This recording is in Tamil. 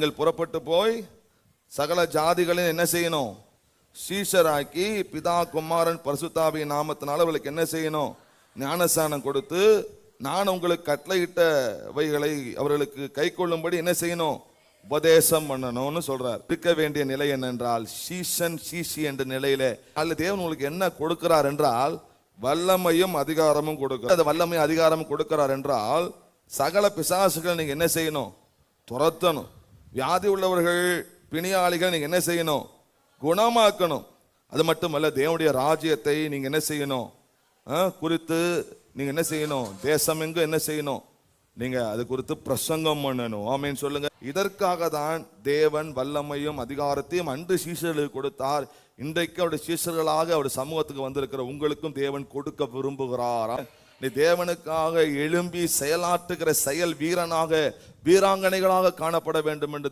நீங்கள் புறப்பட்டு போய் சகல ஜாதிகளையும் என்ன செய்யணும்? சீஷராக்கி பிதா குமாரன் பரிசுத்தாவியின் நாமத்தினால அவர்களுக்கு என்ன செய்யணும்? ஞானஸ்நானம் கொடுத்து நான் உங்களுக்கு கட்டளையிட்டவைகளை அவர்களுக்கு கை கொள்ளும்படி என்ன செய்யணும்? உபதேசம் பண்ணணும்னு சொல்றார். இருக்க வேண்டிய நிலை என்னென்றால் சீஷன் சீஷி என்ற நிலையில அல்ல தேவன் உங்களுக்கு என்ன கொடுக்கிறார் என்றால் வல்லமையும் அதிகாரமும் கொடுக்கிறார். அது வல்லமையும் அதிகாரமும் கொடுக்கிறார் என்றால் சகல பிசாசுகள் நீங்க என்ன செய்யணும்? துரத்தணும். வியாதி உள்ளவர்கள் பிணியாளிகள் நீங்க என்ன செய்யணும்? குணமாக்கணும். அது மட்டுமல்ல தேவனுடைய ராஜ்யத்தை நீங்க என்ன செய்யணும்? குறித்து நீங்க என்ன செய்யணும்? தேசம் எங்கு என்ன செய்யணும்? நீங்க அது குறித்து பிரசங்கம் பண்ணணும். ஆமென் சொல்லுங்க. இதற்காக தான் தேவன் வல்லமையும் அதிகாரத்தையும் அன்று சீஷர்களுக்கு கொடுத்தார். இன்றைக்கு அவருடைய சீஷர்களாக அவருடைய சமூகத்துக்கு வந்திருக்கிற உங்களுக்கும் தேவன் கொடுக்க விரும்புகிறார். நீ தேவனுக்காக எழும்பி செயலாற்றுகிற செயல் வீரனாக வீராங்கனைகளாக காணப்பட வேண்டும் என்று